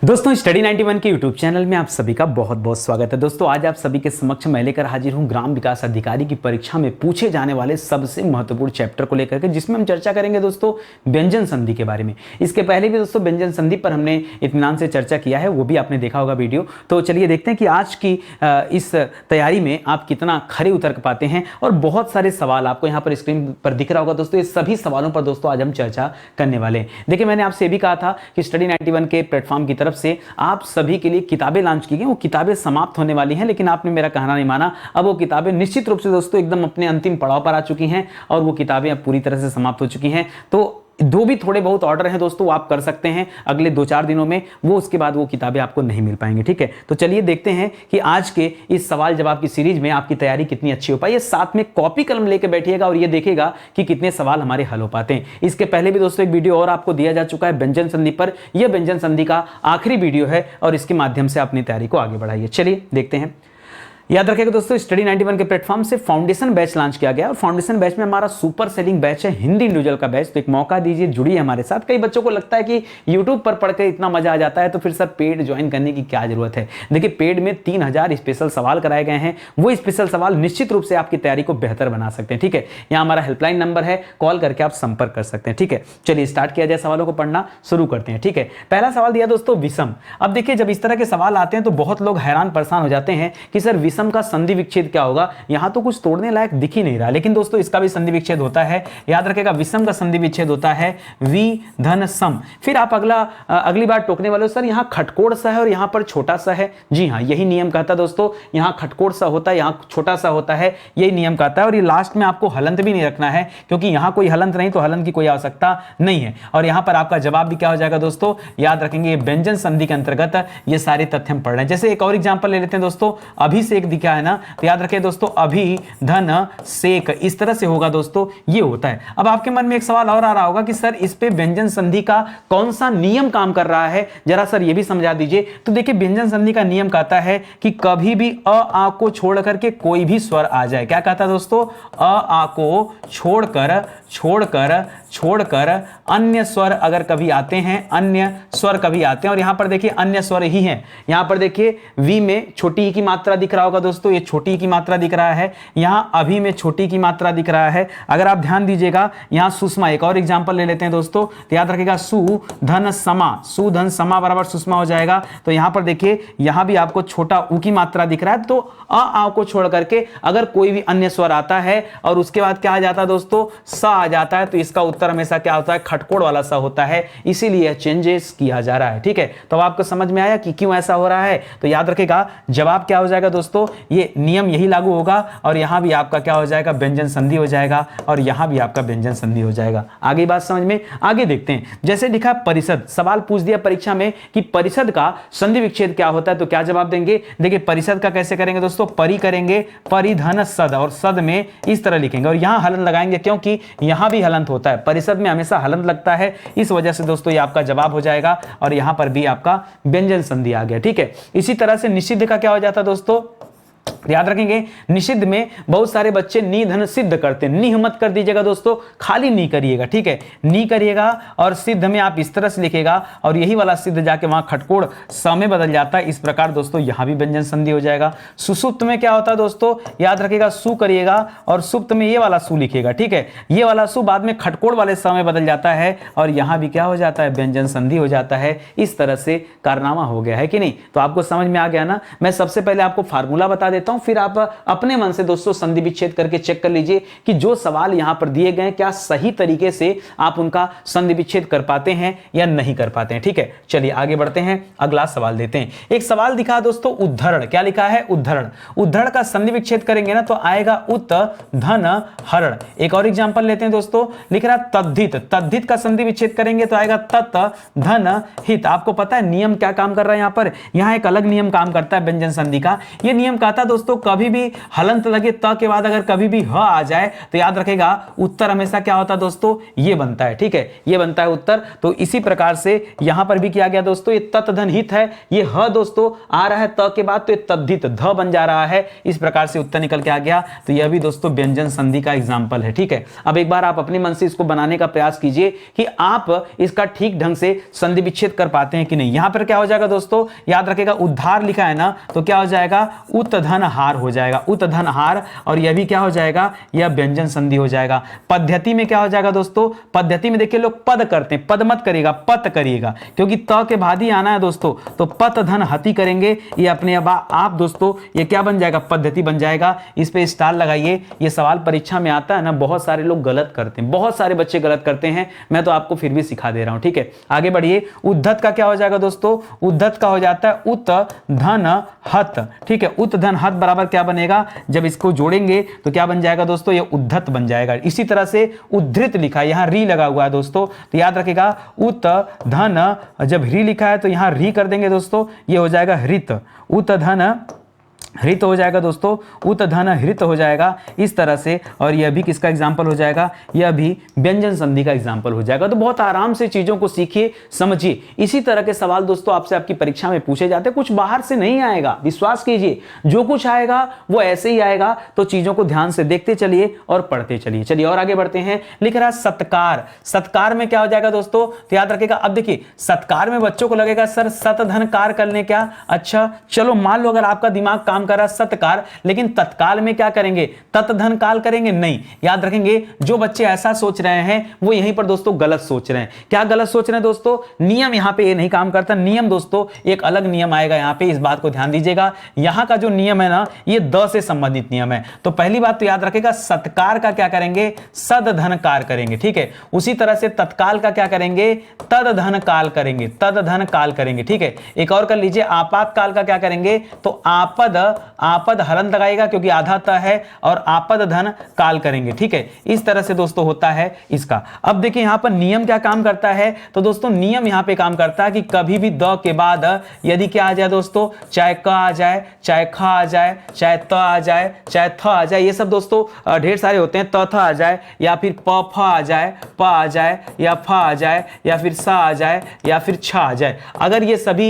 दोस्तों स्टडी 91 के YouTube channel में आप सभी का बहुत बहुत स्वागत है। दोस्तों आज आप सभी के समक्ष मैं लेकर हाजिर हूं ग्राम विकास अधिकारी की परीक्षा में पूछे जाने वाले सबसे महत्वपूर्ण चैप्टर को लेकर के, जिसमें हम चर्चा करेंगे दोस्तों व्यंजन संधि के बारे में। इसके पहले भी दोस्तों व्यंजन संधि पर हमने इत्मीनान से चर्चा किया है, वो भी आपने देखा होगा वीडियो। तो चलिए देखते हैं कि आज की इस तैयारी में आप कितना खरे उतर पाते हैं। और बहुत सारे सवाल आपको यहाँ पर स्क्रीन पर दिख रहा होगा दोस्तों। ये सभी सवालों पर दोस्तों आज हम चर्चा करने वाले हैं। देखिए मैंने आपसे भी कहा था कि स्टडी 91 के प्लेटफॉर्म की तरफ से आप सभी के लिए किताबें लॉन्च की गई। वो किताबें समाप्त होने वाली हैं, लेकिन आपने मेरा कहना नहीं माना। अब वो किताबें निश्चित रूप से दोस्तों एकदम अपने अंतिम पड़ाव पर आ चुकी हैं और वो किताबें अब पूरी तरह से समाप्त हो चुकी हैं। तो दो भी थोड़े बहुत ऑर्डर हैं दोस्तों, वो आप कर सकते हैं अगले 2-4 दिनों में। वो उसके बाद वो किताबें आपको नहीं मिल पाएंगी, ठीक है। तो चलिए देखते हैं कि आज के इस सवाल जवाब की सीरीज में आपकी तैयारी कितनी अच्छी हो पाई है। साथ में कॉपी कलम लेकर बैठिएगा और ये देखेगा कि कितने सवाल हमारे हल हो पाते हैं। इसके पहले भी दोस्तों एक वीडियो और आपको दिया जा चुका है व्यंजन संधि पर। यह व्यंजन संधि का आखिरी वीडियो है और इसके माध्यम से अपनी तैयारी को आगे बढ़ाइए। चलिए देखते हैं। याद रखिएगा दोस्तों स्टडी 91 के प्लेटफॉर्म से फाउंडेशन बैच लॉन्च किया गया और फाउंडेशन बैच में हमारा सुपर सेलिंग बैच है हिंदी इंडिविजुअल का बैच। तो एक मौका दीजिए, जुड़िए हमारे साथ। कई बच्चों को लगता है कि यूट्यूब पर पढ़कर इतना मजा आ जाता है तो फिर सर पेड ज्वाइन करने की क्या जरूरत है। देखिए पेड में 3000 स्पेशल सवाल कराए गए हैं। वो स्पेशल सवाल निश्चित रूप से आपकी तैयारी को बेहतर बना सकते हैं, ठीक है। यहाँ हमारा हेल्पलाइन नंबर है, कॉल करके आप संपर्क कर सकते हैं, ठीक है। चलिए स्टार्ट किया जाए, सवालों को पढ़ना शुरू करते हैं, ठीक है। पहला सवाल दिया दोस्तों विषम। अब देखिए जब इस तरह के सवाल आते हैं तो बहुत लोग हैरान परेशान हो जाते हैं कि सर विषम का संधि विच्छेद क्या होगा। यहां तो कुछ तोड़ने लायक दिख ही नहीं रहा, लेकिन दोस्तों इसका भी संधि विच्छेद होता है। याद रखेगा विषम का संधि विच्छेद होता है वि धन सम। फिर आप अगली बार टोकने वाले हो सर यहां खटकोड़ सा है और यहां पर छोटा सा है। जी हां, यही नियम कहता है दोस्तों। यहां खटकोड़ सा होता है, यहां छोटा सा होता है, यही नियम कहता है। और ये लास्ट में आपको हलंत भी नहीं रखना है, क्योंकि यहां कोई हलंत नहीं तो हलंत की कोई आवश्यकता नहीं है। और यहां पर आपका जवाब भी क्या हो जाएगा दोस्तों, याद रखेंगे व्यंजन संधि के अंतर्गत ये सारे तथ्य हम पढ़ रहे हैं। जैसे एक और एग्जांपल ले लेते हैं दोस्तों, अभिषेक दिखा है ना, तो याद रखें दोस्तों अभी धन सेक, इस तरह से होगा दोस्तों, ये होता है। अब आपके मन में एक सवाल और आ रहा होगा कि सर इस पे व्यंजन संधि का कौन सा नियम काम कर रहा है, जरा सर ये भी समझा दीजिए। तो देखिए व्यंजन संधि का नियम कहता है कि कभी भी अ आ को छोड़ करके कोई भी स्वर आ जाए। क्या कहता है दोस्तों, अ आ को छोड़कर अन्य स्वर अगर कभी आते हैं, अन्य स्वर कभी आते हैं। और यहां पर देखिए अन्य स्वर ही हैं। यहां पर देखिए वी में छोटी ई की मात्रा दिख रहा होगा दोस्तों, ये छोटी ई की मात्रा दिख रहा है। यहां अभी में छोटी की मात्रा दिख रहा है। अगर आप ध्यान दीजिएगा यहां सुषमा, एक और एग्जांपल ले लेते हैं दोस्तों। तो याद रखिएगा सु धन समा बराबर सुषमा हो जाएगा। तो यहां पर देखिए यहां भी आपको छोटा उ की मात्रा दिख रहा है। तो अ आ को छोड़ करके अगर कोई भी अन्य स्वर आता है और उसके बाद क्या आ जाता है दोस्तों, स आ जाता है, तो इसका उत्तर हमेशा क्या होता है, खटकोड़ वाला सा होता है। इसीलिए चेंजेस किया जा रहा है, ठीक है। तो आपको समझ में आया कि क्यों ऐसा हो रहा है। तो याद रखिएगा जवाब क्या हो जाएगा दोस्तों, ये नियम यही लागू होगा और यहां भी आपका क्या हो जाएगा, व्यंजन संधि हो जाएगा और यहां भी आपका व्यंजन संधि हो जाएगा। आगे बात समझ में, आगे देखते हैं। जैसे लिखा परिषद, सवाल पूछ दिया परीक्षा में कि परिषद का संधि विच्छेद क्या होता है, तो क्या जवाब देंगे। देखिए परिषद का कैसे करेंगे दोस्तों, परि करेंगे, परिधन सद, और सद में इस तरह लिखेंगे और यहां हलंत लगाएंगे, क्योंकि यहां भी हलंत होता है। परिषद में हमेशा हलंत लगता है, इस वजह से दोस्तों ये आपका जवाब हो जाएगा और यहां पर भी आपका व्यंजन संधि आ गया, ठीक है। इसी तरह से निषिद्ध का क्या हो जाता है दोस्तों, याद रखेंगे निषिद्ध में बहुत सारे बच्चे नी धन सिद्ध करते हैं। निह मत कर दीजिएगा दोस्तों, खाली नी करिएगा, ठीक है। नी करिएगा और सिद्ध में आप इस तरह से लिखेगा और यही वाला सिद्ध जाके वहां खटकोड़ स में बदल जाता है। इस प्रकार दोस्तों यहां भी व्यंजन संधि हो जाएगा। सुसुप्त में क्या होता है दोस्तों, याद रखिएगा सु करिएगा और सुप्त में ये वाला सु लिखेगा, ठीक है। ये वाला सु बाद में खटकोड़ वाले स में बदल जाता है और यहां भी क्या हो जाता है, व्यंजन संधि हो जाता है। इस तरह से कारनामा हो गया है कि नहीं। तो आपको समझ में आ गया ना। मैं सबसे पहले आपको फार्मूला बता देता हूं, फिर आप अपने मन से दोस्तों संधि विच्छेद करके चेक कर लीजिए कि जो सवाल यहां पर दिए गए क्या सही तरीके से आप उनका संधि विच्छेद कर पाते हैं या नहीं कर पाते हैं, ठीक है। चलिए आगे बढ़ते हैं, अगला सवाल देते हैं। एक सवाल दिखा दोस्तों उद्धरण, क्या लिखा है, उद्धरण। उद्धरण का संधि विच्छेद करेंगे ना तो आएगा उत धन हरण। एक और एग्जांपल लेते हैं दोस्तों, लिख रहा तद्धित, तद्धित का संधि विच्छेद करेंगे तो आएगा तत् धन हित। आपको पता है नियम क्या काम कर रहा है, यहां पर यहां एक अलग नियम काम करता है व्यंजन संधि का। यह नियम कहता है दोस्तों, कभी भी हलंत लगे त के बाद अगर कभी भी ह आ जाए तो याद रखेगा उत्तर हमेशा क्या होता है दोस्तों, ये बनता है। ठीक है, ये बनता है उत्तर। तो इसी प्रकार से यहां पर भी किया गया दोस्तों, ये तत् धन हित है, ये ह दोस्तों आ रहा है त के बाद तो ये तद्धित ध बन जा रहा है। इस प्रकार से उत्तर निकल के आ गया। तो यह भी दोस्तों व्यंजन संधि का एग्जाम्पल है। ठीक है, अब एक बार आप अपने मन से इसको बनाने का प्रयास कीजिए कि आप इसका ठीक ढंग से संधि विच्छेद कर पाते हैं कि नहीं। यहां पर क्या हो जाएगा दोस्तों, याद रखेगा उद्धार लिखा है ना, तो क्या हो जाएगा, उत धन हार हो जाएगा, उत धन हार। और यह भी क्या हो जाएगा, यह व्यंजन संधि हो जाएगा। पद्धति में क्या हो जाएगा दोस्तों, पद्धति में देखिए लोग पद करते हैं, पद मत करिएगा, पत करिएगा, क्योंकि त के बाद ही आना है दोस्तों। तो पत धन हति करेंगे, ये अपने आप दोस्तों ये क्या बन जाएगा, पद्धति बन जाएगा। इस पे स्टार लगाइए। ये सवाल परीक्षा में आता है ना, बहुत सारे लोग गलत करते हैं, बहुत सारे बच्चे गलत करते हैं, मैं तो आपको फिर भी सिखा दे रहा हूं। ठीक है, आगे बढ़िए। उद्धत का क्या हो जाएगा दोस्तों, उद्धत का हो जाता है उत धन हत। ठीक है, उत धन हत बराबर क्या बनेगा, जब इसको जोड़ेंगे तो क्या बन जाएगा दोस्तों, ये उद्धत बन जाएगा। इसी तरह से उद्धृत लिखा है, यहां री लगा हुआ है दोस्तों, तो याद रखिएगा उत धन, जब री लिखा है तो यहां री कर देंगे दोस्तों, ये हो जाएगा हृत, उत धन हृत हो जाएगा दोस्तों, उत धन हृत हो जाएगा इस तरह से। और यह भी किसका एग्जाम्पल हो जाएगा, यह भी व्यंजन संधि का एग्जाम्पल हो जाएगा। तो बहुत आराम से चीजों को सीखिए, समझिए। इसी तरह के सवाल दोस्तों आपसे आपकी परीक्षा में पूछे जाते हैं, कुछ बाहर से नहीं आएगा, विश्वास कीजिए, जो कुछ आएगा वो ऐसे ही आएगा। तो चीजों को ध्यान से देखते चलिए और पढ़ते चलिए। चलिए और आगे बढ़ते हैं। लिख रहा है सत्कार। सत्कार में क्या हो जाएगा दोस्तों, तो याद रखिएगा, अब देखिए सत्कार में बच्चों को लगेगा सर सत धन कार करने क्या, अच्छा चलो मान लो अगर आपका दिमाग काम कर रहा सत्कार, लेकिन तत्काल में क्या करेंगे, तत् धन काल करेंगे, नहीं। याद रखेंगे, जो बच्चे ऐसा सोच रहे हैं वो यहीं पर दोस्तों गलत सोच रहे हैं। क्या गलत सोच रहे हैं दोस्तों, नियम यहां पे ये नहीं काम करता। नियम दोस्तों एक अलग नियम आएगा यहां पे, इस बात को ध्यान दीजिएगा। यहां का जो नियम है ना, ये द से संबंधित नियम है। तो पहली बात तो याद रखेगा, सत्कार का क्या करेंगे, सद धन कार करेंगे। ठीक है, उसी तरह से तत्काल का क्या करेंगे, तद धन काल करेंगे, तद धन काल करेंगे। ठीक है, एक और कर लीजिए, आपातकाल का क्या करेंगे, तो आपद हलंत लगाएगा क्योंकि आधा त है, और आपद धन काल करेंगे। ठीक है, इस तरह से दोस्तों होता है इसका। अब देखिए यहां पर नियम क्या काम करता है, तो दोस्तों नियम यहां पे काम करता है कि कभी भी द के बाद यदि क्या आ जाए दोस्तों, चाहे क आ जाए, चाहे ख आ जाए, चाहे त आ जाए, चाहे थ आ जाए, ये सब दोस्तों ढेर सारे होते हैं, त थ आ जाए, या फिर प फ आ जाए, प आ जाए, या फ आ जाए, या फिर स आ जाए, या फिर छ आ जाए। अगर ये सभी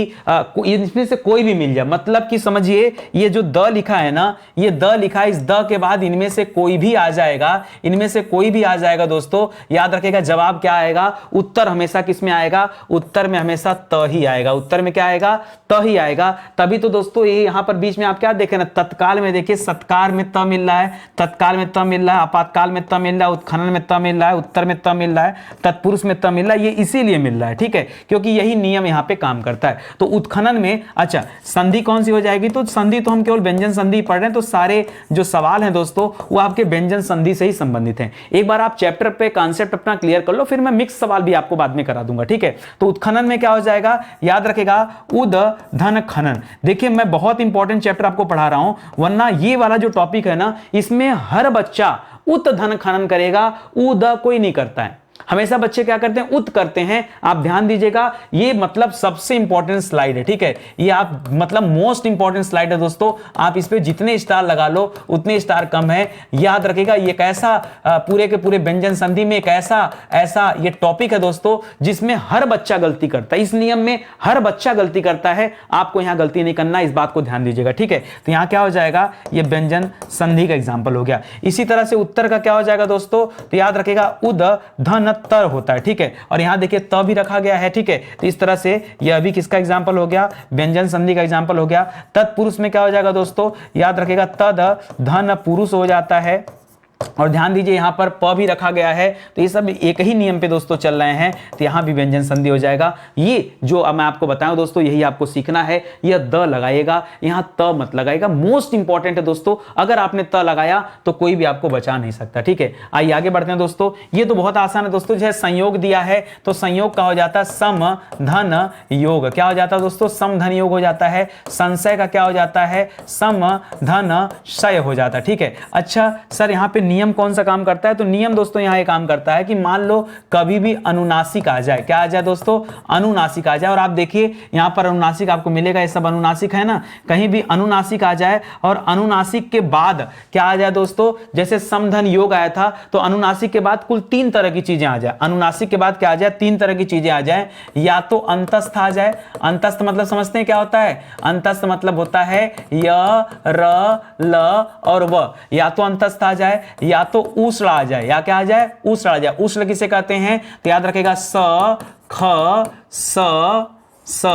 इनमें से कोई भी मिल जाए, मतलब कि समझिए ये जो द लिखा है ना, ये द लिखा है, इस द के बाद इनमें से कोई भी आ जाएगा, इनमें से कोई भी आ जाएगा दोस्तों, याद रखेगा जवाब क्या आएगा, उत्तर हमेशा किस में आएगा, उत्तर में हमेशा त ही आएगा, उत्तर में क्या आएगा, त ही आएगा। तभी तो दोस्तों ये यहां पर बीच में आप क्या देखें ना, तत्काल में देखिए सत्कार में त मिल रहा है, तत्काल में त मिल रहा है, आपातकाल में त मिल रहा है, उत्खनन में त मिल रहा है, उत्तर में त मिल रहा है, तत्पुरुष में त मिल रहा है। ये इसीलिए मिल रहा है, ठीक है, क्योंकि यही नियम यहां पे काम करता है। तो उत्खनन में अच्छा संधि कौन सी हो जाएगी, तो संधि तो हम केवल व्यंजन संधि पढ़ रहे हैं, तो सारे जो सवाल हैं दोस्तों वो आपके व्यंजन संधि से ही संबंधित हैं। एक बार आप चैप्टर पे कॉन्सेप्ट अपना क्लियर कर लो, फिर मैं मिक्स सवाल भी आपको बाद में करा दूंगा। ठीक है, तो उत्खनन में क्या हो जाएगा, याद रखेगा उद धन खनन। देखिए मैं बहुत इंपॉर्टेंट चैप्टर आपको पढ़ा रहा हूं, वरना ये वाला जो टॉपिक है ना, इसमें हर बच्चा उत धन खनन करेगा, उद कोई नहीं करता है। हमेशा बच्चे क्या करते हैं, उत करते हैं। आप ध्यान दीजिएगा, ये मतलब सबसे इंपॉर्टेंट स्लाइड है। ठीक है, ये आप मतलब मोस्ट इंपॉर्टेंट स्लाइड है दोस्तों। आप इस पे जितने स्टार लगा लो उतने स्टार कम है। याद रखिएगा, ये कैसा पूरे के पूरे व्यंजन संधि में एक ऐसा ये टॉपिक है दोस्तों जिसमें हर बच्चा गलती करता है। इस नियम में हर बच्चा गलती करता है, आपको यहां गलती नहीं करना, इस बात को ध्यान दीजिएगा। ठीक है, तो यहां क्या हो जाएगा, ये व्यंजन संधि का एग्जाम्पल हो गया। इसी तरह से उत्तर का क्या हो जाएगा दोस्तों, तो याद रखिएगा उद धन तर होता है। ठीक है, और यहां देखिए त भी रखा गया है। ठीक है, तो इस तरह से यह भी किसका एग्जांपल हो गया, व्यंजन संधि का एग्जांपल हो गया। तत्पुरुष में क्या हो जाएगा दोस्तों, याद रखिएगा तद धन पुरुष हो जाता है। और ध्यान दीजिए यहां पर प भी रखा गया है, तो ये सब एक ही नियम पे दोस्तों चल रहे हैं, तो यहां भी व्यंजन संधि हो जाएगा। ये जो अब मैं आपको बताऊं दोस्तों, यही आपको सीखना है। यह द लगाएगा, यहां त मत लगाएगा। मोस्ट इंपॉर्टेंट है दोस्तों, अगर आपने त लगाया तो कोई भी आपको बचा नहीं सकता। ठीक है, आइए आगे बढ़ते हैं दोस्तों। ये तो बहुत आसान है दोस्तों, जैसे संयोग दिया है तो संयोग का हो जाता है सम धन योग। क्या हो जाता है दोस्तों, सम धन योग हो जाता है। संशय का क्या हो जाता है, सम धन क्षय हो जाता है। ठीक है, अच्छा सर यहाँ पे नियम कौन सा काम करता है, तो नियम दोस्तों यहाँ ये काम करता है कि मान लो कभी भी अनुनासिक आ जाए, क्या आ जाए दोस्तों, अनुनासिक आ जाए, और आप देखिए यहाँ पर अनुनासिक आपको मिलेगा, ये सब अनुनासिक है ना, कहीं भी अनुनासिक आ जाए और अनुनासिक के बाद क्या आ जाए दोस्तों, जैसे समधन योग आया था, तो अनुनासिक के बाद कुल 3 तरह की चीजें आ जाए, अनुनासिक के बाद क्या आ जाए, 3 तरह की चीजें आ जाए, या तो अंतस्थ आ जाए, अंतस्थ मतलब समझते हैं क्या होता है, अंतस्थ मतलब होता है य र ल और व, या तो अंतस्थ आ जाए या तो ऊष्ण आ जाए, या क्या आ जाए, ऊष्ण आ जाए। ऊष्ण किसे कहते हैं, तो याद रखेगा स ख स स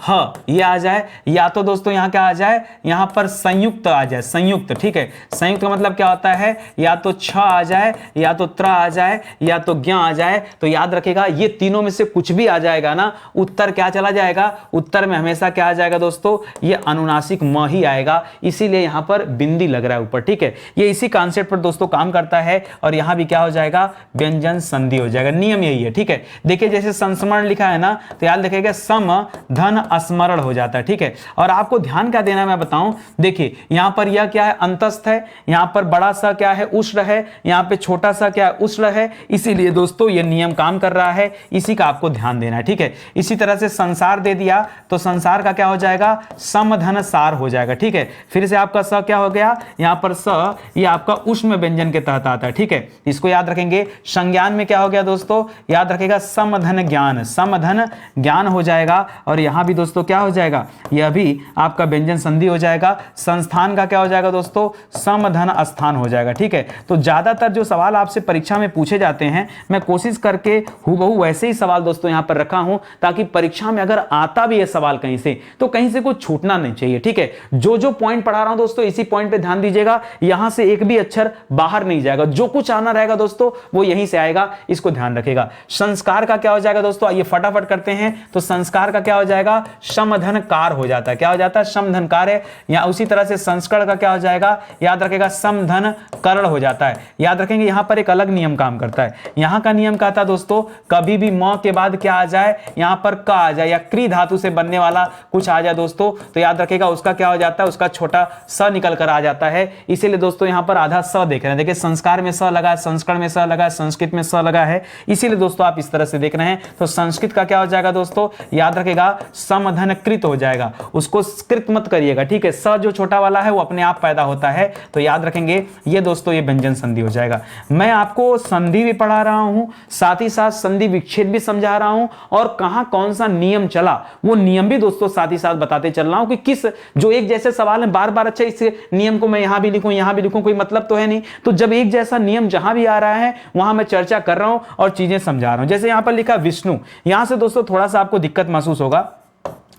ह ये आ जाए, या तो दोस्तों यहां क्या आ जाए, यहां पर संयुक्त आ जाए, संयुक्त, ठीक है, संयुक्त का मतलब क्या होता है, या तो छ आ जाए, या तो त्र आ जाए, या तो ज्ञ आ जाए। तो याद रखेगा ये तीनों में से कुछ भी आ जाएगा ना, उत्तर क्या चला जाएगा, उत्तर में हमेशा क्या आ जाएगा दोस्तों, ये अनुनासिक म ही आएगा, इसीलिए यहां पर बिंदी लग रहा है ऊपर, ठीक है। ये इसी कॉन्सेप्ट पर दोस्तों काम करता है, और यहां भी क्या हो जाएगा, व्यंजन संधि हो जाएगा, नियम यही है, ठीक है। देखिए जैसे संस्मरण लिखा है ना, तो याद रखेगा सम धन स्मरण हो जाता है, ठीक है। और आपको ध्यान क्या देना है मैं बताऊं, देखिए यहां पर यह क्या है, अंतस्थ है, यहां पर बड़ा सा क्या है, उष्ण है, यहां पे छोटा सा क्या है, उष्ण है, इसीलिए दोस्तों ये नियम काम कर रहा है, इसी का आपको ध्यान देना है, ठीक है। इसी तरह से संसार दे दिया, तो संसार का क्या हो जाएगा, समधन सार हो जाएगा, ठीक है। फिर से आपका स क्या हो गया, यहां पर स ये आपका उष्ण व्यंजन के तहत आता है, ठीक है, इसको याद रखेंगे। संज्ञान में क्या हो गया दोस्तों, याद रखेगा समधन ज्ञान, समधन ज्ञान हो जाएगा, और यहां भी दोस्तों क्या हो जाएगा, यह भी आपका व्यंजन संधि हो जाएगा। संस्थान का क्या हो जाएगा दोस्तों, समधन स्थान हो जाएगा, ठीक है। तो ज्यादातर जो सवाल आपसे परीक्षा में पूछे जाते हैं, मैं कोशिश करके हूबहू वैसे ही सवाल दोस्तों यहां पर रखा हूं, ताकि परीक्षा में अगर आता भी है सवाल कहीं से, तो कहीं से कुछ छूटना नहीं चाहिए, ठीक है। जो जो पॉइंट पढ़ा रहा हूं दोस्तों, इसी पॉइंट पे ध्यान दीजिएगा, यहां से एक भी अक्षर बाहर नहीं जाएगा, जो कुछ आना रहेगा दोस्तों वो यहीं से आएगा, इसको ध्यान रखेगा। संस्कार का क्या हो जाएगा दोस्तों, आइए फटाफट करते हैं। तो संस्कार का क्या हो जाएगा, समधनकार हो जाता है, क्या हो जाता है, समधनकार है। या उसी तरह से संस्करण का क्या हो जाएगा, याद रखेगा समधन करण हो जाता है। याद रखेंगे यहां पर एक अलग नियम काम करता है, यहां का नियम क्या था दोस्तों, कभी भी म के बाद क्या आ जाए, यहां पर क आ जाए, या क्री धातु से बनने वाला कुछ आ जाए दोस्तों, तो याद रखेगा उसका क्या हो जाता है, उसका छोटा स निकल कर आ जाता है। इसीलिए दोस्तों यहां पर आधा स देख रहे हैं, देखिए संस्कार में स लगा है, संस्करण में स लगा है, संस्कृत में स लगा है, इसीलिए दोस्तों आप इस तरह से देख रहे हैं। तो संस्कृत का क्या हो जाएगा दोस्तों, याद रखेगा समधन कृत हो जाएगा, उसको कृत मत करिएगा, ठीक है। स जो छोटा वाला है वो अपने आप पैदा होता है, तो याद रखेंगे ये दोस्तों ये व्यंजन संधि हो जाएगा। मैं आपको संधि भी पढ़ा रहा हूं, साथ ही साथ संधि विच्छेद भी समझा रहा हूं, और कहां कौन सा नियम चला वो नियम भी दोस्तों साथ ही साथ बताते चल रहा हूं, कि किस जो एक जैसे सवाल है बार बार, अच्छा इस नियम को मैं यहां भी लिखूं यहां भी लिखूं, कोई मतलब तो है नहीं। तो जब एक जैसा नियम जहां भी आ रहा है वहां मैं चर्चा कर रहा हूं और चीजें समझा रहा हूं। जैसे यहां पर लिखा विष्णु, यहां से दोस्तों थोड़ा सा आपको दिक्कत महसूस होगा,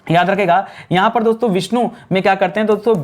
याद रखेगा यहां पर दोस्तों विष्णु में क्या करते हैं दोस्तों,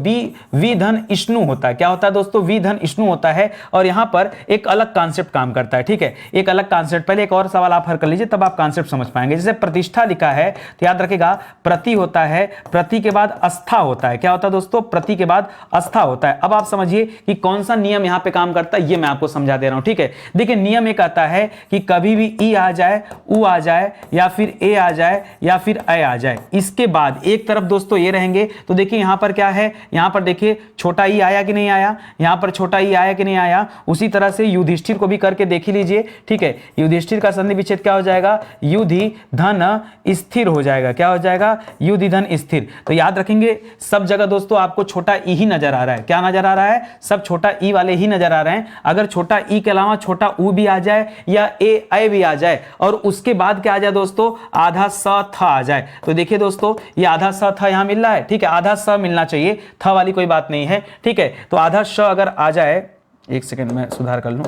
वी धन इष्णु होता है, क्या होता है दोस्तों, वी धन इष्णु होता है, और यहां पर एक अलग कॉन्सेप्ट काम करता है, ठीक है, एक अलग कॉन्सेप्ट। पहले एक और सवाल आप हल कर लीजिए, तब आप कॉन्सेप्ट समझ पाएंगे। जैसे प्रतिष्ठा लिखा है, तो याद रखेगा प्रति होता है, प्रति के बाद अस्था होता है, क्या होता है दोस्तों, प्रति के बाद अस्था होता है। अब आप समझिए कि कौन सा नियम यहां पे काम करता है, ये मैं आपको समझा दे रहा हूं, ठीक है। देखिए नियम एक आता है कि कभी भी ई आ जाए, उ आ जाए, या फिर ए आ जाए, या फिर ए आ जाए, इसके बाद एक तरफ दोस्तों ये रहेंगे। तो देखिए यहां पर क्या है, यहां पर देखिए छोटा ई आया कि नहीं आया, यहां पर छोटा ई आया कि नहीं आया। उसी तरह से युधिष्ठिर को भी करके देख लीजिए, ठीक है। युधिष्ठिर का संधि विच्छेद क्या हो जाएगा, युधि धन स्थिर हो जाएगा, क्या हो जाएगा, युधि धन स्थिर। तो याद रखेंगे सब जगह दोस्तों आपको छोटा ई ही नजर आ रहा है, क्या नजर आ रहा है, सब छोटा ई वाले ही नजर आ रहे हैं। अगर छोटा ई के अलावा छोटा ऊ भी आ जाए, या ए भी आ जाए, और उसके बाद क्या आ जाए दोस्तों, आधा स थ आ जाए, तो देखिए दोस्तों ये आधा स था यहां मिल रहा है, ठीक है, आधा स मिलना चाहिए, था वाली कोई बात नहीं है, ठीक है। तो आधा श अगर आ जाए, एक सेकंड में सुधार कर लूं,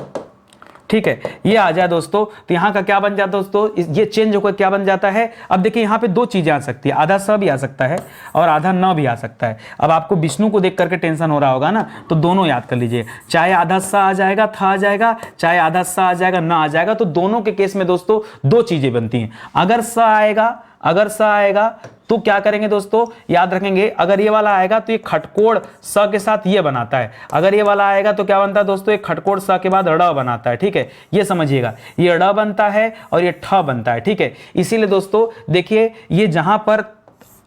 ठीक है, ये आ जाए दोस्तों, तो यहां का क्या बन जाता है दोस्तों, ये चेंज होकर क्या बन जाता है। अब देखिए यहां पे दो चीजें आ सकती है, आधा स भी आ सकता है और आधा न भी आ सकता है। अब आपको विष्णु को देख करके टेंशन हो रहा होगा ना, तो दोनों याद कर लीजिए, चाहे आधा स आ जाएगा, था आ जाएगा, चाहे आधा स आ जाएगा, न आ जाएगा, तो दोनों के केस में दोस्तों दो चीजें बनती हैं। अगर स आएगा तो क्या करेंगे दोस्तों, याद रखेंगे, अगर ये वाला आएगा तो ये खटकोड़ स के साथ ये बनाता है, अगर ये वाला आएगा तो क्या बनता है दोस्तों, ये खटकोड़ स के बाद ड़ बनाता है, ठीक है, ये समझिएगा, ये ड़ बनता है और ये ठ बनता है, ठीक है। इसीलिए दोस्तों देखिए ये जहां पर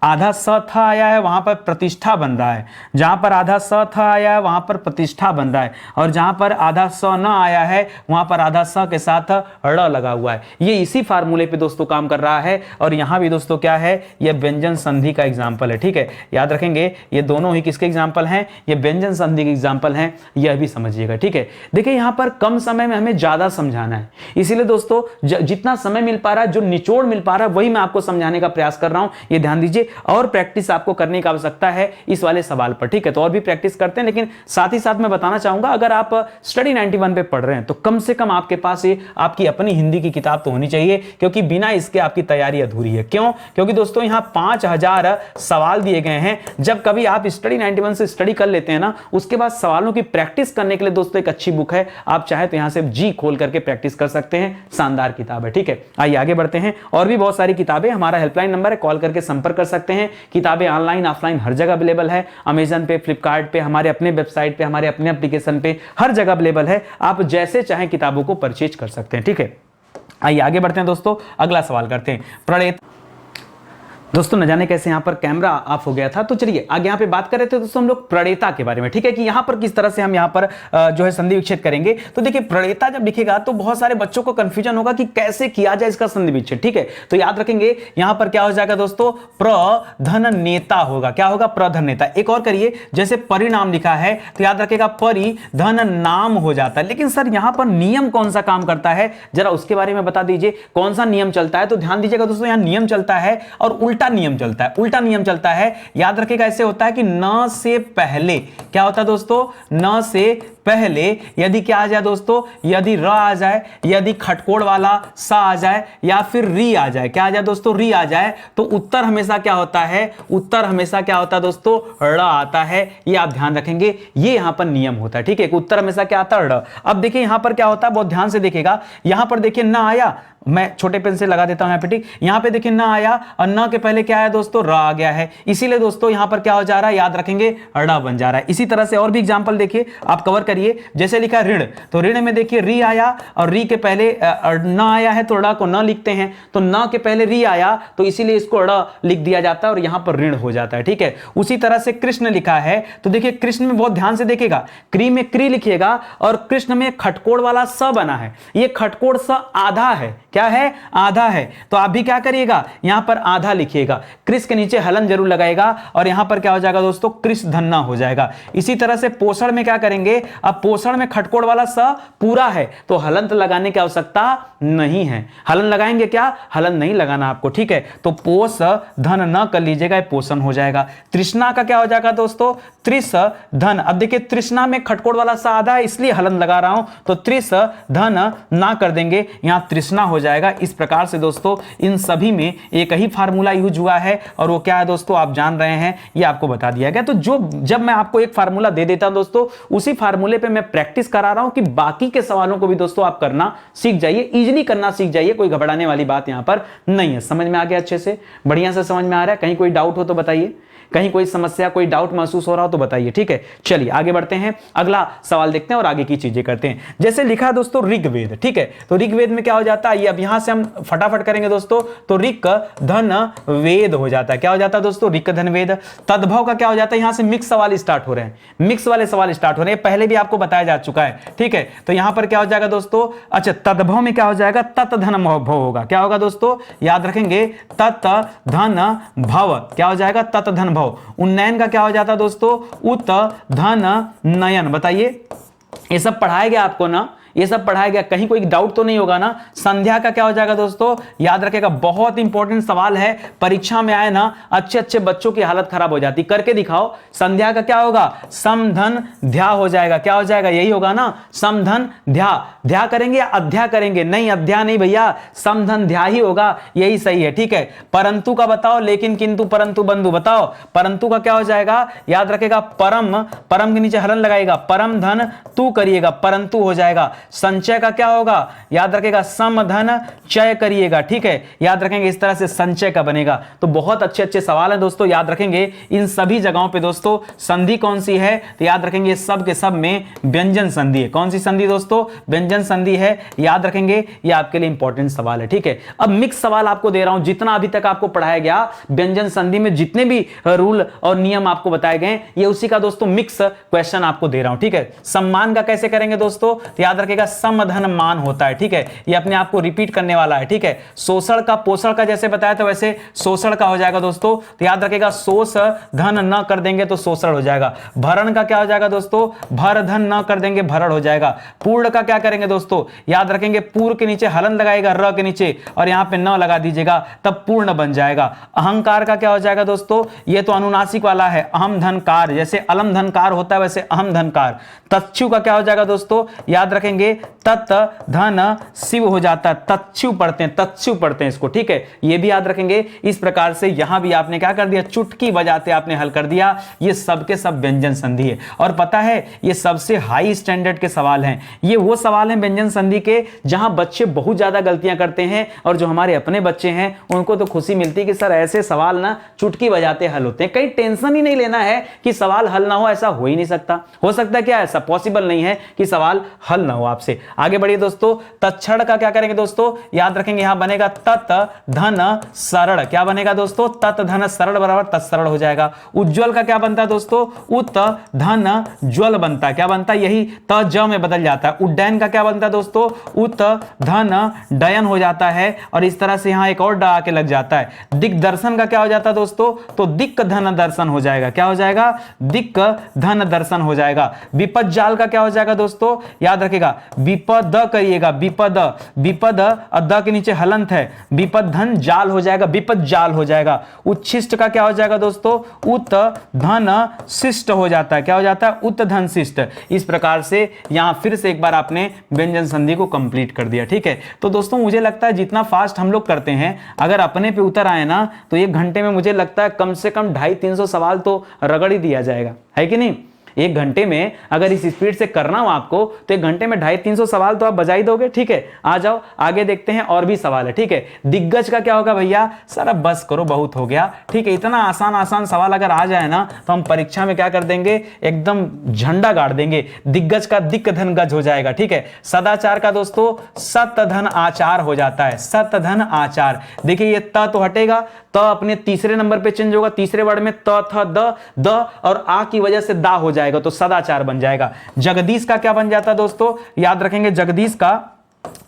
आधा स थ आया है वहां पर प्रतिष्ठा बन रहा है, जहां पर आधा स थ आया है वहां पर प्रतिष्ठा बन रहा है, और जहां पर आधा स न आया है वहां पर आधा स के साथ ड़ लगा हुआ है। ये इसी फार्मूले पे दोस्तों काम कर रहा है। और यहां भी दोस्तों क्या है, ये व्यंजन संधि का एग्जाम्पल है। ठीक है, याद रखेंगे ये दोनों ही किसके एग्जाम्पल हैं, ये व्यंजन संधि के एग्जाम्पल हैं, यह भी समझिएगा। ठीक है, देखिए यहां पर कम समय में हमें ज्यादा समझाना है, इसीलिए दोस्तों जितना समय मिल पा रहा है, जो निचोड़ मिल पा रहा है, वही मैं आपको समझाने का प्रयास कर रहा हूं, ये ध्यान दीजिए। और प्रैक्टिस आपको करने की आवश्यकता है इस वाले सवाल पर। ठीक है, तो और भी प्रैक्टिस करते हैं, लेकिन साथ ही साथ मैं बताना चाहूंगा अगर आप स्टडी 91 पे पढ़ रहे हैं तो कम से कम आपके पास ये आपकी अपनी हिंदी की किताब तो होनी चाहिए, क्योंकि बिना इसके आपकी तैयारी अधूरी है। क्यों? क्योंकि दोस्तों यहां 5000 सवाल दिए गए हैं। जब कभी आप स्टडी 91 से स्टडी कर लेते हैं ना, उसके बाद सवालों की प्रैक्टिस करने के लिए दोस्तों एक अच्छी बुक है, आप चाहे तो यहां से जी खोल करके प्रैक्टिस कर सकते हैं। शानदार किताब है। ठीक है, आइए आगे बढ़ते हैं। और भी बहुत सारी किताबें, हमारा हेल्पलाइन नंबर है, कॉल करके संपर्क कर सकते हैं। किताबें ऑनलाइन ऑफलाइन हर जगह अवेलेबल है, अमेजन पे, फ्लिपकार्ट पे, हमारे अपने वेबसाइट पे, हमारे अपने एप्लीकेशन पे, हर जगह अवेलेबल है। आप जैसे चाहें किताबों को परचेज कर सकते हैं। ठीक है, आइए आगे बढ़ते हैं दोस्तों, अगला सवाल करते हैं। प्रणेता दोस्तों न जाने कैसे यहां पर कैमरा ऑफ हो गया था, तो चलिए आगे यहां पे बात कर रहे थे दोस्तों हम लोग प्रणेता के बारे में। ठीक है, कि यहां पर किस तरह से हम यहां पर जो है संधि विच्छेद करेंगे। तो देखिए प्रणेता जब लिखेगा तो बहुत सारे बच्चों को कंफ्यूजन होगा कि कैसे किया जाए इसका संधि विच्छेद। ठीक है, तो याद रखेंगे यहां पर क्या हो जाएगा दोस्तों, प्रधन नेता होगा। क्या होगा? प्रधन नेता। एक और करिए, जैसे परिणाम लिखा है तो याद रखेगा परिधन नाम हो जाता है। लेकिन सर यहां पर नियम कौन सा काम करता है, जरा उसके बारे में बता दीजिए, कौन सा नियम चलता है। तो ध्यान दीजिएगा दोस्तों, यहां नियम चलता है और उल्टा नियम चलता है। उल्टा नियम चलता है, याद रखिएगा ऐसे होता है कि न से पहले क्या होता है दोस्तों, न से पहले यदि क्या आ जाए दोस्तों, यदि र आ जाए, यदि खटकोड़ वाला सा आ जाए, या फिर री आ जाए। क्या आ जाए दोस्तों, री आ जाए, तो उत्तर हमेशा क्या होता है, उत्तर हमेशा क्या होता है दोस्तों, ड़ आता है। ये आप ध्यान रखेंगे, ये यहां पर नियम होता है। ठीक है, उत्तर हमेशा क्या आता है, ड़। अब देखिए यहां पर क्या होता है, बहुत ध्यान से देखिएगा, यहां पर देखिए न आया, मैं छोटे पेन से लगा देता हूं यहां पे। ठीक, यहां पे देखिए न आया और न के पहले क्या आया दोस्तों, र आ गया है, इसीलिए दोस्तों यहां पर क्या हो जा रहा है, याद रखेंगे ड़ बन जा रहा है। इसी तरह से और भी एग्जांपल देखिए, आप कवर करिए। जैसे लिखा ऋण, तो ऋण में देखिए री आया और री के पहले न आया है तो ड़ को न लिखते हैं, तो न के पहले री आया तो इसीलिए इसको ड़ लिख दिया जाता है और यहां पर ऋण हो जाता है। ठीक है, उसी तरह से कृष्ण लिखा है, तो देखिए कृष्ण में बहुत ध्यान से देखिएगा, क्री में क्री लिखिएगा और कृष्ण में खटकोड़ वाला स बना है, ये खटकोड़ स आधा है। क्या है, आधा है, तो आप भी क्या करिएगा, यहां पर आधा लिखिएगा, कृष के नीचे हलन जरूर लगाएगा और यहां पर क्या हो जाएगा दोस्तों, कृष धन्ना हो जाएगा। इसी तरह से पोषण में क्या करेंगे, अब पोषण में खटकोड़ वाला स पूरा है तो हलंत लगाने की आवश्यकता नहीं है। हलन लगाएंगे क्या, हलन नहीं लगाना आपको। ठीक है, तो पोष धन न कर लीजिएगा, पोषण हो जाएगा। तृष्णा का क्या हो जाएगा दोस्तों, त्रिस धन। अब देखिए तृष्णा में खटकोड़ वाला सा आधा है इसलिए हलन लगा रहा हूं, तो त्रिस धन ना कर देंगे, यहां तृष्णा हो जाएगा। इस प्रकार से दोस्तों इन सभी में एक ही फार्मूला यूज हुआ है और वो क्या है दोस्तों, आप जान रहे हैं, ये आपको बता दिया गया। तो जब मैं आपको एक फार्मूला दे देता हूं दोस्तों, उसी फार्मूले पे मैं प्रैक्टिस करा रहा हूं कि बाकी के सवालों को भी दोस्तों आप करना सीख जाइए, इजीली करना सीख जाइए, कोई घबराने वाली बात यहां पर नहीं है। समझ में आ गया, अच्छे से बढ़िया से समझ में आ रहा है? कहीं कोई डाउट हो तो बताइए, कहीं कोई समस्या कोई डाउट महसूस हो रहा हो तो बताइए। ठीक है, चलिए आगे बढ़ते हैं, अगला सवाल देखते हैं और आगे की चीजें करते हैं। जैसे लिखा है दोस्तों ऋग्वेद, ठीक है, तो ऋग्वेद में क्या हो जाता है, ये अब यहां से हम फटाफट करेंगे दोस्तों, तो ऋक धन वेद हो जाता है। क्या हो जाता है दोस्तों, ऋक धन वेद। तद्भव का क्या हो जाता है, यहां से मिक्स सवाल स्टार्ट हो रहे हैं, मिक्स वाले सवाल स्टार्ट हो रहे हैं, पहले भी आपको बताया जा चुका है। ठीक है, तो यहां पर क्या हो जाएगा दोस्तों, अच्छा तद्भव में क्या हो जाएगा, तत् धन भव होगा। क्या होगा दोस्तों, याद रखेंगे, तत् धन भव, क्या हो जाएगा, तत् धन भव। उन्नयन का क्या हो जाता है दोस्तों, उत धन नयन। बताइए, ये सब पढ़ाया गया आपको ना, ये सब पढ़ाया गया, कहीं कोई डाउट तो नहीं होगा ना। संध्या का क्या हो जाएगा दोस्तों, याद रखेगा, बहुत इंपॉर्टेंट सवाल है, परीक्षा में आए ना अच्छे अच्छे बच्चों की हालत खराब हो जाती। करके दिखाओ, संध्या का क्या होगा, समधन ध्या हो जाएगा। क्या हो जाएगा, यही होगा ना, समधन ध्या। ध्या करेंगे या अध्या करेंगे, नहीं अध्या नहीं भैया, समधन ध्या ही होगा, यही सही है। ठीक है, परंतु का बताओ, लेकिन किंतु परंतु बंधु बताओ, परंतु का क्या हो जाएगा, याद रखेगा, परम, परम के नीचे हलन लगाएगा, परम धन तू करिएगा, परंतु हो जाएगा। संचय का क्या होगा, याद रखेगा सम धन चय करिएगा, ठीक है, याद रखेंगे इस तरह से संचय का बनेगा। तो बहुत अच्छे अच्छे सवाल हैं दोस्तों, याद रखेंगे इन सभी जगहों पे दोस्तों संधि कौन सी है, तो याद रखेंगे सब के सब में व्यंजन संधि है। कौन सी संधि दोस्तों, व्यंजन संधि है, याद रखेंगे, ये आपके लिए इंपॉर्टेंट सवाल है, ठीक है। अब मिक्स सवाल आपको दे रहा हूं, जितना अभी तक आपको पढ़ाया गया व्यंजन संधि में जितने भी रूल और नियम आपको बताए गए ये उसी का दोस्तों मिक्स क्वेश्चन आपको दे रहा हूं, ठीक है। सम्मान का कैसे करेंगे दोस्तों, तो याद रखेगा समधन मान होता है, ठीक है, ये अपने आप को रिपीट करने वाला है, ठीक है। शोषण का पोषण का जैसे बताया था वैसे शोषण का हो जाएगा दोस्तों, तो याद रखेगा शोष धन न कर देंगे तो शोषण हो जाएगा। भरण का क्या हो जाएगा दोस्तों, भर धन न कर देंगे भरण हो जाएगा। पूर्ण का क्या करेंगे दोस्तों, याद रखेंगे पूर्ण के नीचे हलन लगाएगा र के नीचे और यहां पे न लगा दीजिएगा तब पूर्ण बन जाएगा। अहंकार का क्या हो जाएगा दोस्तों, ये तो अनुनासिक वाला है, अहम धनकार, जैसे अलम धनकार होता है वैसे अहम धनकार। तच्छु का क्या हो जाएगा दोस्तों, याद रखेंगे तत् धन शिव हो जाता है, तच्छु पढ़ते हैं इसको, ठीक है, ये भी याद रखेंगे। इस प्रकार से यहां भी आपने क्या कर दिया, चुटकी बजाते आपने हल कर दिया। ये सब के सब व्यंजन संधि है और पता है ये सबसे हाई स्टैंडर्ड के सवाल हैं। ये वो सवाल हैं व्यंजन संधि के जहां बच्चे बहुत ज्यादा गलतियां करते हैं और जो हमारे अपने बच्चे हैं उनको तो खुशी मिलती है कि सर ऐसे सवाल ना चुटकी बजाते हल होते हैं। कहीं टेंशन ही नहीं लेना है कि सवाल हल ना हो, ऐसा हो ही नहीं सकता। हो सकता है क्या, ऐसा पॉसिबल नहीं है कि सवाल हल ना हो आपसे। आगे बढ़िए दोस्तों, तत्क्षण का क्या करेंगे दोस्तों, याद रखेंगे यहां बनेगा तत् धन सरल, क्या बनेगा दोस्तों, तत् धन सरल बराबर तत्सरल हो जाएगा। उज्ज्वल का क्या बनता है दोस्तों, उत धन ज्वल बनता है, क्या बनता है, यही त ज में बदल जाता है। उड्डयन का क्या बनता है दोस्तों, उत धन डयन हो जाता है और इस तरह से यहां एक और ड आके लग जाता है। दिग्दर्शन का क्या हो जाता है दोस्तों, तो दिक्क धन दर्शन हो जाएगा, क्या हो जाएगा, दिक्क धन दर्शन हो जाएगा। विपद जाल का क्या हो जाएगा दोस्तों, याद रखेगा विपद करिएगा, विपद विपद द के नीचे हलंत है, विपद धन जाल हो जाएगा, विपद जाल हो जाएगा। उच्छिष्ट का क्या हो जाएगा दोस्तों, उत धन शिष्ट हो जाता है, क्या हो जाता है, उत धन शिष्ट। इस प्रकार से यहां फिर से एक बार आपने व्यंजन संधि को कंप्लीट कर दिया, ठीक है। तो दोस्तों मुझे लगता है जितना फास्ट हम लोग करते हैं अगर अपने पे उतर आए ना तो 1 घंटे में मुझे लगता है कम से कम 250-300 सवाल तो रगड़ ही दिया जाएगा, है कि नहीं। 1 घंटे में अगर इस स्पीड से करना हो आपको तो 1 घंटे में 250-300 सवाल तो आप बजा ही दोगे, ठीक है। आ जाओ आगे देखते हैं और भी सवाल है, ठीक है। दिग्गज का क्या होगा भैया, सर अब बस करो बहुत हो गया, ठीक है। इतना आसान सवाल अगर आ जाए ना तो हम परीक्षा में क्या कर देंगे, एकदम झंडा गाड़ देंगे। दिग्गज का दिक्क धन गज हो जाएगा, ठीक है। सदाचार का दोस्तों सत धन आचार हो जाता है, सत धन आचार। देखिए ये त तो हटेगा, त अपने तीसरे नंबर पे चेंज होगा, तीसरे वर्ड में त था द और आ की वजह से दा हो जाएगा तो सदाचार बन जाएगा। जगदीश का क्या बन जाता है दोस्तों, याद रखेंगे जगदीश का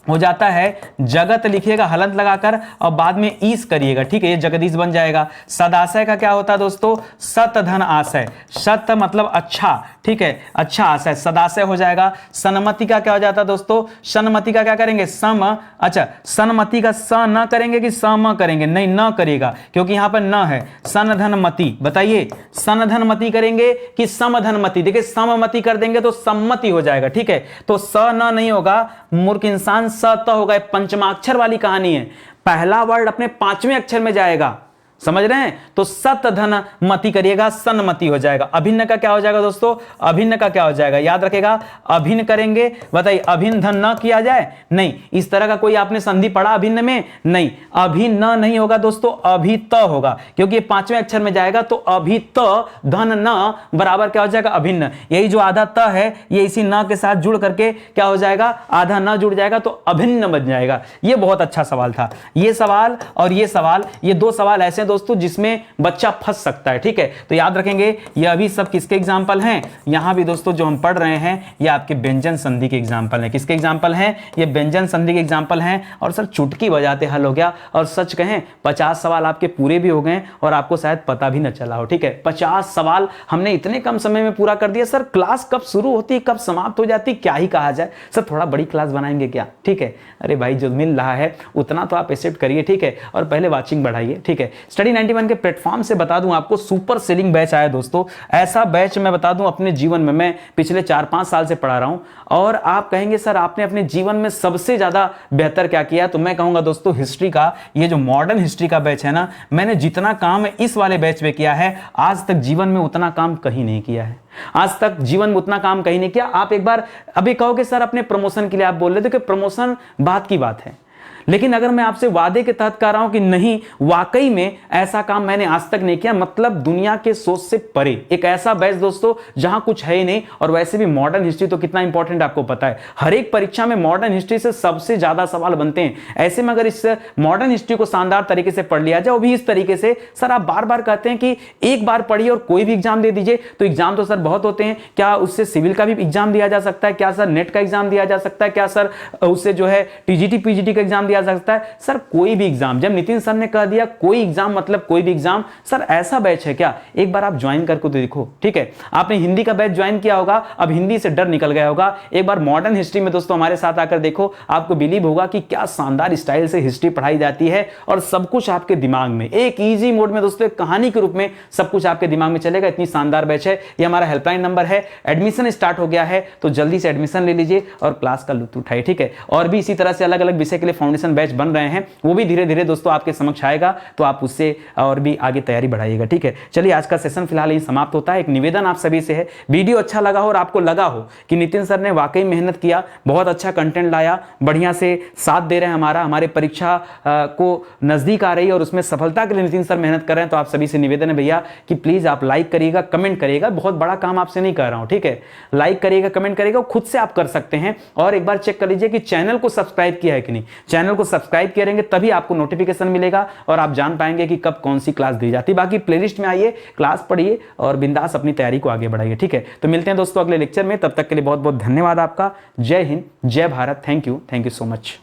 हो जाता है जगत लिखिएगा हलंत लगाकर और बाद में ईस करिएगा, ठीक है, ये जगदीश बन जाएगा। सदाशय का क्या होता है दोस्तों, सत धन आशय, सत मतलब अच्छा, ठीक है, अच्छा आशय, सदाशय हो जाएगा। सन्मति का क्या हो जाता है दोस्तों, सन्मति का क्या करेंगे, सम, अच्छा सन्मति का स न करेंगे कि सम करेंगे, नहीं न करिएगा क्योंकि यहां पर न है। सनधनमति, बताइए सनधनमति करेंगे कि समधनमति, देखिए सममति कर देंगे तो सम्मति हो जाएगा, ठीक है। तो स न नहीं होगा, मूर्ख इंसान स त होगा। पंचमाक्षर वाली कहानी है, पहला वर्ड अपने 5वें अक्षर में जाएगा, समझ रहे हैं। तो सत धन मति करिएगा, सन्मति हो जाएगा। अभिन्न का क्या हो जाएगा दोस्तों, अभिन्न का क्या हो जाएगा, याद रखेगा अभिन्न करेंगे, बताइए अभिन्न धन न किया जाए, नहीं इस तरह का कोई आपने संधि पढ़ा अभिन्न में, नहीं अभिन्न नहीं होगा दोस्तों, अभित होगा क्योंकि 5वें अक्षर में जाएगा तो अभित धन न बराबर क्या हो जाएगा, अभिन्न। यही जो आधा त है ये इसी न के साथ जुड़ करके क्या हो जाएगा, आधा न जुड़ जाएगा तो अभिन्न बन जाएगा। ये बहुत अच्छा सवाल था, ये सवाल और ये सवाल, ये 2 सवाल ऐसे दोस्तों जिसमें बच्चा फंस सकता है, ठीक है। तो याद रखेंगे ये अभी सब किसके एग्जांपल हैं, यहां भी दोस्तों जो हम पढ़ रहे हैं ये आपके व्यंजन संधि के एग्जांपल हैं। किसके एग्जांपल हैं, ये व्यंजन संधि के एग्जांपल हैं। और सर चुटकी बजाते हल हो गया, और सच कहें 50 सवाल आपके पूरे भी हो गए और आपको शायद पता भी न चला हो, ठीक है। 50 सवाल हमने इतने कम समय में पूरा कर दिया। सर क्लास कब शुरू होती, कब समाप्त हो जाती, क्या ही कहा जाए। सर थोड़ा बड़ी क्लास बनाएंगे क्या, ठीक है। अरे भाई जो मिल रहा है उतना तो आप एक्सेप्ट करिए, ठीक है, और पहले वाचिंग बढ़ाइए, ठीक है। स्टडी 91 के प्लेटफॉर्म से बता दूं आपको, सुपर सेलिंग बैच आया दोस्तों। ऐसा बैच मैं बता दूं अपने जीवन में, मैं पिछले 4-5 साल से पढ़ा रहा हूं, और आप कहेंगे सर आपने अपने जीवन में सबसे ज्यादा बेहतर क्या किया, तो मैं कहूंगा दोस्तों हिस्ट्री का, ये जो मॉडर्न हिस्ट्री का बैच है ना, मैंने जितना काम इस वाले बैच में किया है, आज तक जीवन में उतना काम कहीं नहीं किया है। आज तक जीवन में उतना काम कहीं नहीं किया। आप एक बार अभी कहोगे सर अपने प्रमोशन के लिए आप बोल रहे थे कि प्रमोशन बात की बात है, लेकिन अगर मैं आपसे वादे के तहत कह रहा हूं कि नहीं, वाकई में ऐसा काम मैंने आज तक नहीं किया, मतलब दुनिया के सोच से परे एक ऐसा बैच दोस्तों जहां कुछ है ही नहीं। और वैसे भी मॉडर्न हिस्ट्री तो कितना इंपॉर्टेंट आपको पता है, हर एक परीक्षा में मॉडर्न हिस्ट्री से सबसे ज्यादा सवाल बनते हैं। ऐसे में अगर इस मॉडर्न हिस्ट्री को शानदार तरीके से पढ़ लिया जाए, वो भी इस तरीके से, सर आप बार बार कहते हैं कि एक बार पढ़िए और कोई भी एग्जाम दे दीजिए, तो एग्जाम तो सर बहुत होते हैं, क्या उससे सिविल का भी एग्जाम दिया जा सकता है, क्या सर नेट का एग्जाम दिया जा सकता है, क्या सर उससे जो है टीजीटी पीजीटी का एग्जाम दिया जा सकता है, सर कोई भी एग्जाम। जब नितिन सर ने कह दिया कोई एग्जाम मतलब कोई भी एग्जाम, सर ऐसा बैच है क्या, एक बार आप ज्वाइन करके तो देखो। ठीक है, आपने हिंदी का बैच ज्वाइन किया होगा, अब हिंदी से डर निकल गया होगा, एक बार मॉडर्न हिस्ट्री में दोस्तों हमारे साथ आकर देखो, आपको बिलीव होगा कि क्या शानदार स्टाइल से हिस्ट्री पढ़ाई जाती है, और सब कुछ आपके दिमाग में एक इजी मोड में दोस्तों, एक कहानी के रूप में सब कुछ आपके दिमाग में चलेगा। इतनी शानदार बैच है। ये हमारा हेल्पलाइन नंबर है, एडमिशन स्टार्ट हो गया है, तो जल्दी से एडमिशन ले लीजिए और क्लास का लुत्फ उठाइए। ठीक है, और भी इसी तरह से अलग अलग विषय के लिए फाउंडेशन बैच बन रहे हैं, वो भी धीरे धीरे दोस्तों आपके समक्ष आएगा, तो आप उससे और भी आगे तैयारी बढ़ाइएगा। ठीक है, चलिए आज का सेशन फिलहाल यही समाप्त होता है। एक निवेदन आप सभी से है, वीडियो अच्छा लगा हो और आपको लगा हो कि नितिन सर ने वाकई मेहनत किया, बहुत अच्छा कंटेंट लाया, बढ़िया से साथ दे रहे हैं हमारे परीक्षा को नजदीक आ रही है और उसमें सफलता के लिए नितिन सर मेहनत कर रहे हैं, तो आप सभी से निवेदन है भैया कि प्लीज आप लाइक करिएगा, कमेंट करिएगा। बहुत बड़ा काम आपसे नहीं कर रहा हूं, ठीक है, लाइक करिएगा, कमेंट करिएगा, खुद से आप कर सकते हैं। और एक बार चेक कर लीजिए कि चैनल को सब्सक्राइब किया है कि नहीं। चैनल को सब्सक्राइब करेंगे तभी आपको नोटिफिकेशन मिलेगा और आप जान पाएंगे कि कब कौन सी क्लास दी जाती है। बाकी प्लेलिस्ट में आइए, क्लास पढ़िए और बिंदास अपनी तैयारी को आगे बढ़ाइए। ठीक है, तो मिलते हैं दोस्तों अगले लेक्चर में, तब तक के लिए बहुत बहुत धन्यवाद आपका। जय हिंद, जय Bharat, thank you so much.